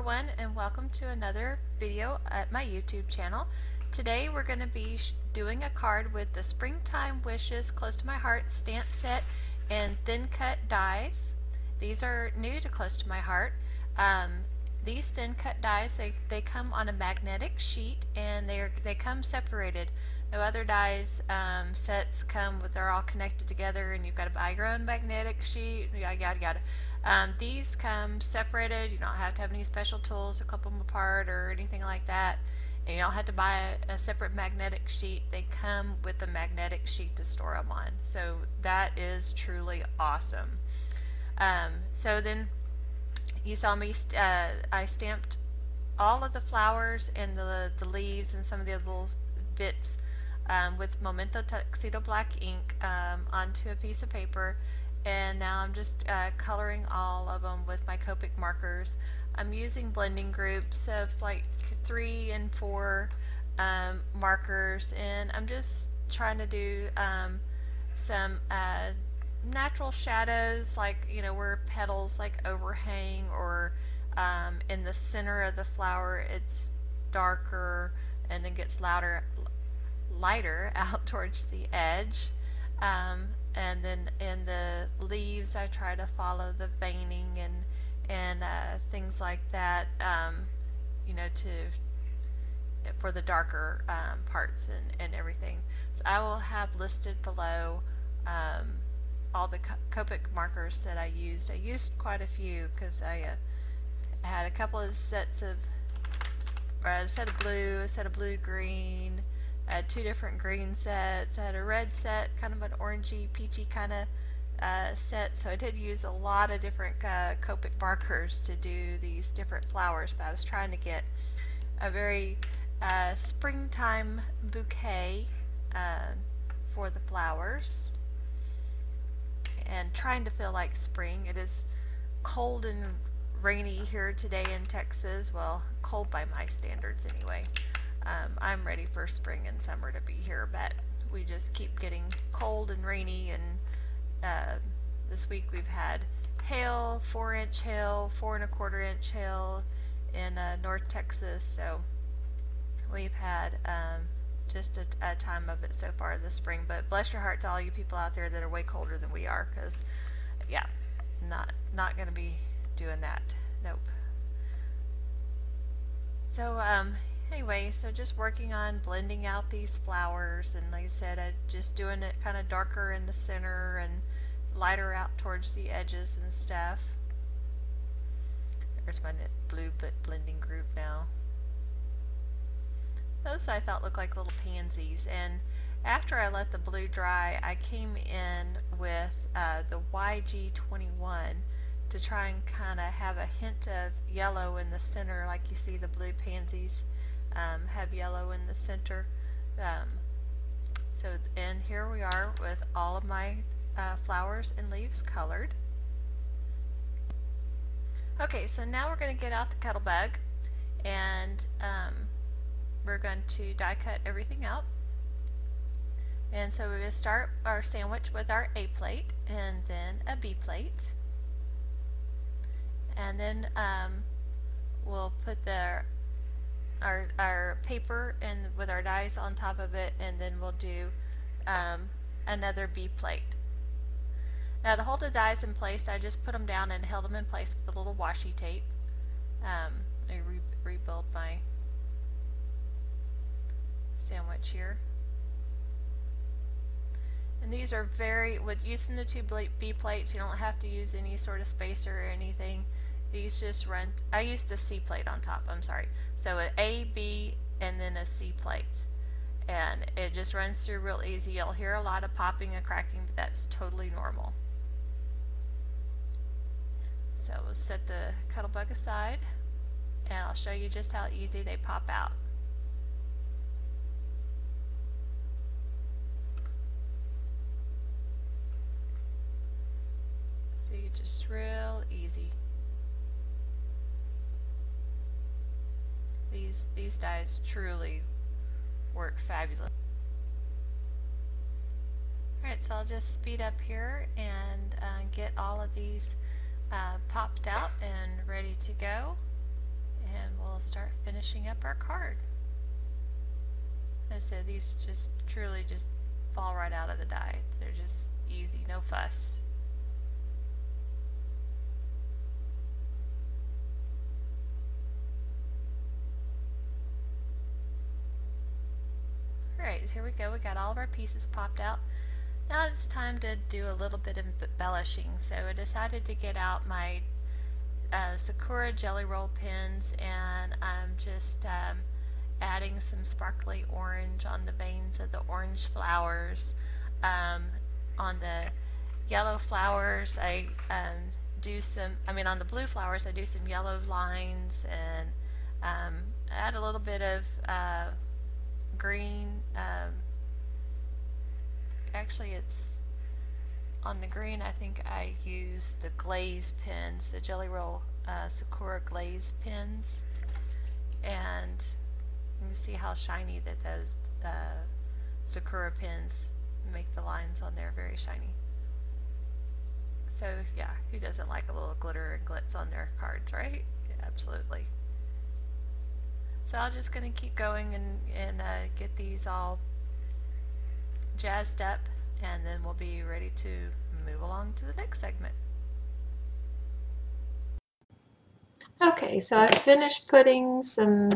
everyone, and welcome to another video at my YouTube channel. Today we're going to be doing a card with the Springtime Wishes Close to My Heart stamp set and thin cut dies. These are new to Close to My Heart. These thin cut dies, they come on a magnetic sheet and they come separated. No other dies sets come with, they're all connected together and you've got to buy your own magnetic sheet, yada yada yada. These come separated. You don't have to have any special tools to clip them apart or anything like that. And you don't have to buy a separate magnetic sheet. They come with a magnetic sheet to store them on. So that is truly awesome. So then you saw me, I stamped all of the flowers and the leaves and some of the little bits with Memento Tuxedo Black ink onto a piece of paper. And now I'm just coloring all of them with my Copic markers. I'm using blending groups of like 3 and 4 markers, and I'm just trying to do some natural shadows, like, you know, where petals like overhang, or in the center of the flower it's darker and then gets lighter out towards the edge. And then in the leaves I try to follow the veining and things like that, you know, for the darker parts and everything. So I will have listed below all the Copic markers that I used. I used quite a few because I had a couple of sets of, a set of blue, a set of blue-green. I had 2 different green sets. I had a red set, kind of an orangey, peachy kind of set. So I did use a lot of different Copic markers to do these different flowers, but I was trying to get a very springtime bouquet for the flowers and trying to feel like spring. It is cold and rainy here today in Texas. Well, cold by my standards anyway. I'm ready for spring and summer to be here, but we just keep getting cold and rainy, and this week we've had hail, 4-inch hail, 4 1/4 inch hail in North Texas, so we've had just a time of it so far this spring. But bless your heart to all you people out there that are way colder than we are, because yeah, not going to be doing that. Nope. So anyway, so just working on blending out these flowers, and like I said, I'm just doing it kind of darker in the center and lighter out towards the edges and stuff. There's my blue blending group now. Those I thought looked like little pansies, and after I let the blue dry, I came in with the YG21 to try and kind of have a hint of yellow in the center, like you see the blue pansies have yellow in the center. And here we are with all of my flowers and leaves colored. Okay, so now we're going to get out the kettle bug, and we're going to die cut everything out. And so we're going to start our sandwich with our A plate and then a B plate, and then we'll put our paper and with our dies on top of it, and then we'll do another B plate. Now, to hold the dies in place, I just put them down and held them in place with a little washi tape. I rebuild my sandwich here. And these are with using the 2 B plates, you don't have to use any sort of spacer or anything. These just run, I used the C plate on top, I'm sorry. So an A, B, and then a C plate. And it just runs through real easy. You'll hear a lot of popping and cracking, but that's totally normal. So we'll set the kettle bug aside, and I'll show you just how easy they pop out. So you just real easy. These dies truly work fabulous. Alright, so I'll just speed up here and get all of these popped out and ready to go. and we'll start finishing up our card. As I said, these just truly just fall right out of the die. They're just easy, no fuss. Alright, here we go. We got all of our pieces popped out. Now it's time to do a little bit of embellishing. So I decided to get out my Sakura jelly roll pins, and I'm just adding some sparkly orange on the veins of the orange flowers. On the yellow flowers I do some, on the blue flowers I do some yellow lines, and add a little bit of green. Actually, it's on the green. I think I use the glaze pins, the Jelly Roll Sakura glaze pins, and you can see how shiny that those Sakura pins make the lines on there very shiny. So yeah, who doesn't like a little glitter and glitz on their cards, right? Yeah, absolutely. So I'm just going to keep going and get these all jazzed up, and then we'll be ready to move along to the next segment. Okay, so I finished putting some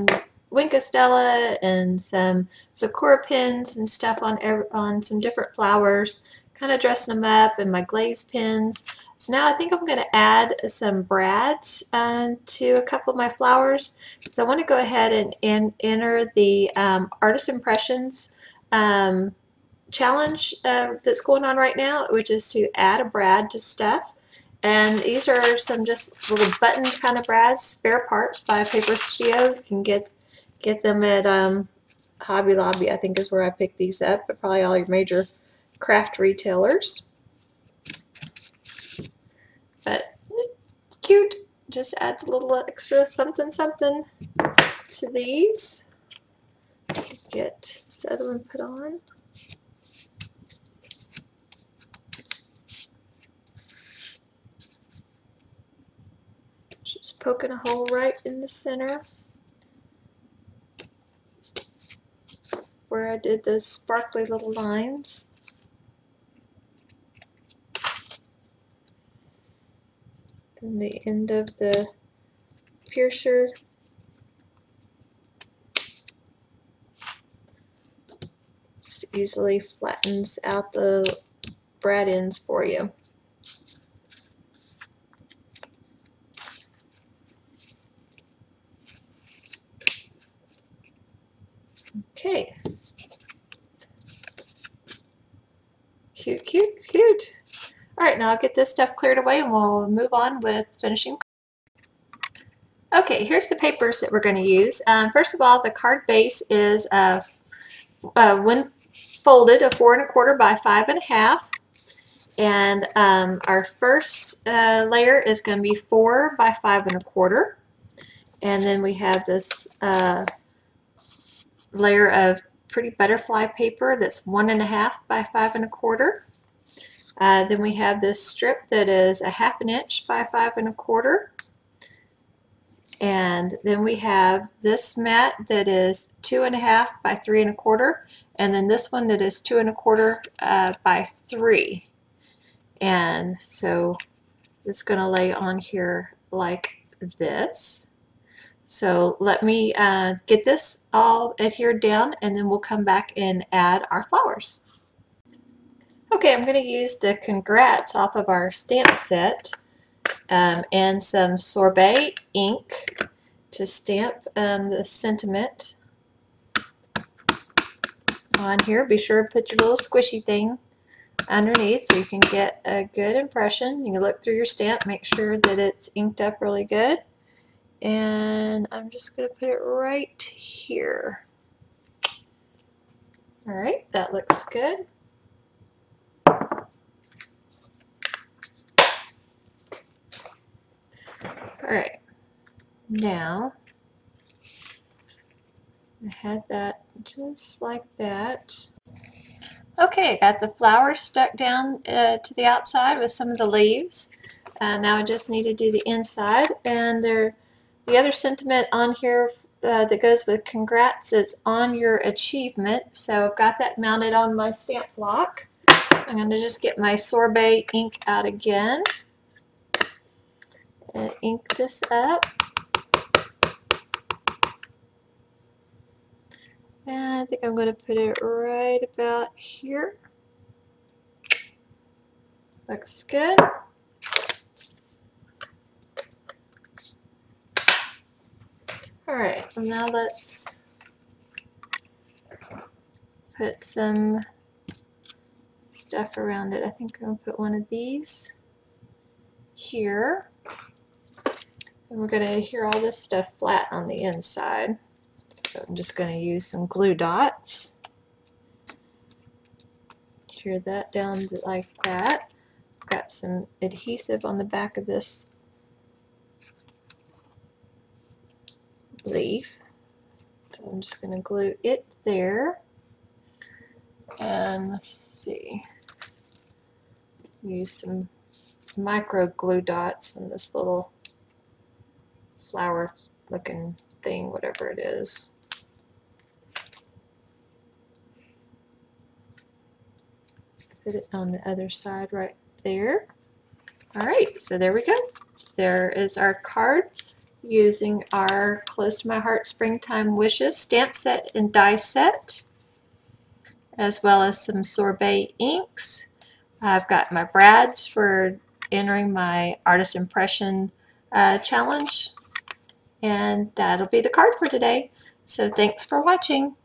Stella and some Sakura pins and stuff on some different flowers, kind of dressing them up, and my glaze pins. So now I think I'm going to add some brads to a couple of my flowers. So I want to go ahead and enter the Artist Impressions challenge that's going on right now, which is to add a brad to stuff. And these are some just little button kind of brads, spare parts by Paper Studio. You can get them at Hobby Lobby, I think is where I picked these up, but probably all your major craft retailers. But it's cute. Just adds a little extra something to these. Get set them and put on. Just poking a hole right in the center where I did those sparkly little lines. And the end of the piercer just easily flattens out the brad ends for you. Okay. Cute, cute, cute. Alright, now I'll get this stuff cleared away and we'll move on with finishing. Okay, here's the papers that we're going to use. First of all, the card base is when folded, a 4 1/4 by 5 1/2. And our first layer is going to be 4 by 5 1/4. And then we have this layer of pretty butterfly paper that's 1 1/2 by 5 1/4. Then we have this strip that is a 1/2 inch by 5 1/4. And then we have this mat that is 2 1/2 by 3 1/4. And then this one that is 2 1/4 by 3. And so it's going to lay on here like this. So let me get this all adhered down, and then we'll come back and add our flowers. Okay, I'm going to use the Congrats off of our stamp set and some Sorbet ink to stamp the sentiment on here. Be sure to put your little squishy thing underneath so you can get a good impression. You can look through your stamp, make sure that it's inked up really good. And I'm just going to put it right here. Alright, that looks good. Alright, now I had that just like that. Okay, I got the flowers stuck down to the outside with some of the leaves. Now I just need to do the inside, and they're The other sentiment on here that goes with congrats is on your achievement. So I've got that mounted on my stamp block. I'm going to just get my sorbet ink out again and ink this up. And I think I'm going to put it right about here. Looks good. Alright, now let's put some stuff around it. I think I'm going to put one of these here. And we're going to adhere all this stuff flat on the inside. So I'm just going to use some glue dots. Adhere that down like that. Got some adhesive on the back of this leaf. So I'm just going to glue it there. And let's see. Use some micro glue dots on this little flower looking thing, whatever it is. Put it on the other side right there. Alright, so there we go. There is our card using our Close to My Heart Springtime Wishes stamp set and die set, as well as some sorbet inks. I've got my brads for entering my artist impression challenge, and that'll be the card for today. So thanks for watching.